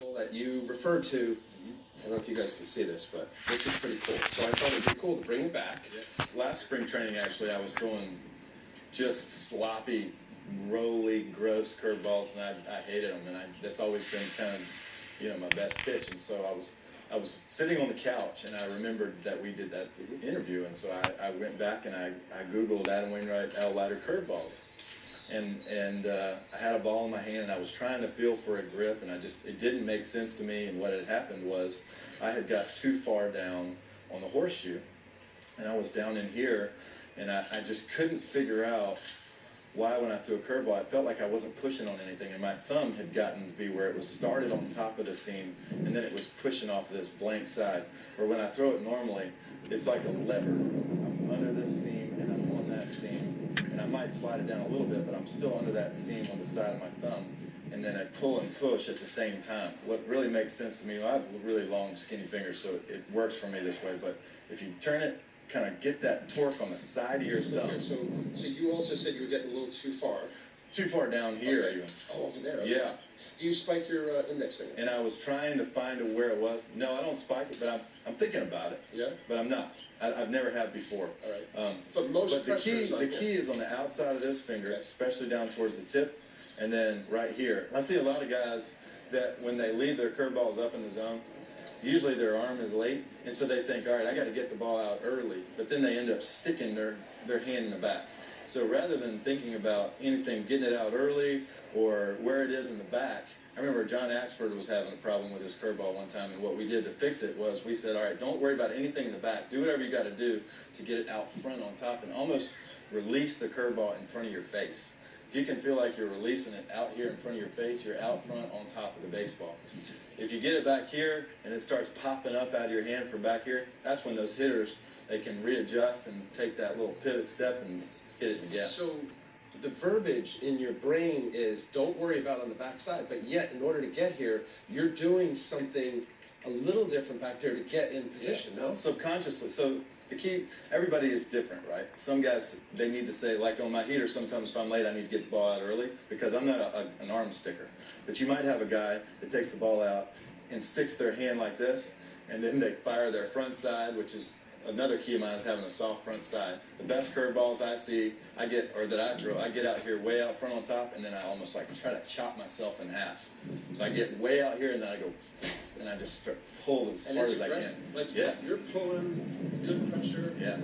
that you referred to. I don't know if you guys can see this, but this is pretty cool. So I thought it'd be cool to bring it back. Yeah. Last spring training, actually, I was throwing just sloppy, rolly, gross curveballs, and I hated them. And that's always been kind of, my best pitch. And so I was sitting on the couch, and I remembered that we did that interview, and so I went back and I Googled Adam Wainwright L-Ladder curveballs. And I had a ball in my hand, and I was trying to feel for a grip, and it didn't make sense to me. And what had happened was I had got too far down on the horseshoe, and I was down in here, and I just couldn't figure out why when I threw a curveball, it felt like I wasn't pushing on anything, and my thumb had gotten to be where it was started on top of the seam, and then it was pushing off this blank side. Or when I throw it normally, it's like a lever. I'm under this seam, and I'm on that seam, and I might slide it down a little bit, but I'm still under that seam on the side of my thumb, and then I pull and push at the same time. What really makes sense to me, I have really long, skinny fingers, so it works for me this way, but if you turn it, kind of get that torque on the side of your thumb. So you also said you were getting a little too far. Too far down here, okay. even. Oh, over there. Okay. Yeah. Do you spike your index finger? And I was trying to find where it was. No, I don't spike it, but I'm thinking about it. Yeah. But I'm not. I've never had before. All right. But the key is on the outside of this finger, especially down towards the tip, and then right here. I see a lot of guys that when they leave their curveballs up in the zone, usually their arm is late, and so they think, all right, I got to get the ball out early, but then they end up sticking their hand in the back. So rather than thinking about anything, getting it out early or where it is in the back, I remember John Axford was having a problem with his curveball one time, and what we did to fix it was we said, all right, don't worry about anything in the back. Do whatever you got to do to get it out front on top and almost release the curveball in front of your face. If you can feel like you're releasing it out here in front of your face, you're out front on top of the baseball. If you get it back here and it starts popping up out of your hand from back here, that's when those hitters, they can readjust and take that little pivot step and hit it in the gap. So the verbiage in your brain is don't worry about on the backside, but yet in order to get here, you're doing something a little different back there to get in position, yeah. No? Subconsciously. So the key, everybody is different, right? Some guys, they need to say, like on my heater, sometimes if I'm late, I need to get the ball out early because I'm not an arm sticker. But you might have a guy that takes the ball out and sticks their hand like this, and then they fire their front side, which is another key of mine is having a soft front side. The best curveballs I see, that I throw, I get out here way out front on top, and then I almost like try to chop myself in half. So I get way out here, and then I go, and I just start pull as hard as I can. Like you're pulling, good pressure. Yeah.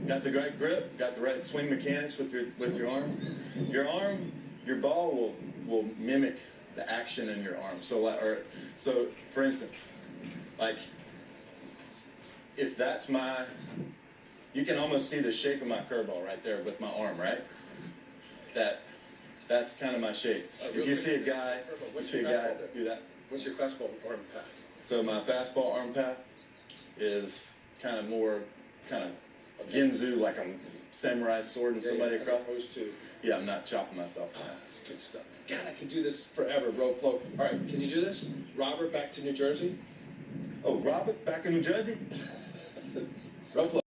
Got the right grip, got the right swing mechanics with your arm. Your ball will mimic the action in your arm. So for instance, like if that's you can almost see the shape of my curveball right there with my arm, right? That's kind of my shape. If you see a guy, do that. What's your fastball arm path? So my fastball arm path is kind of more Ginzu, like I'm samurai sword and somebody across. As opposed to. Yeah, I'm not chopping myself. That's good stuff. God, I can do this forever, road flow. All right, can you do this? Robert, back to New Jersey. Oh, Robert, back in New Jersey? Road flow.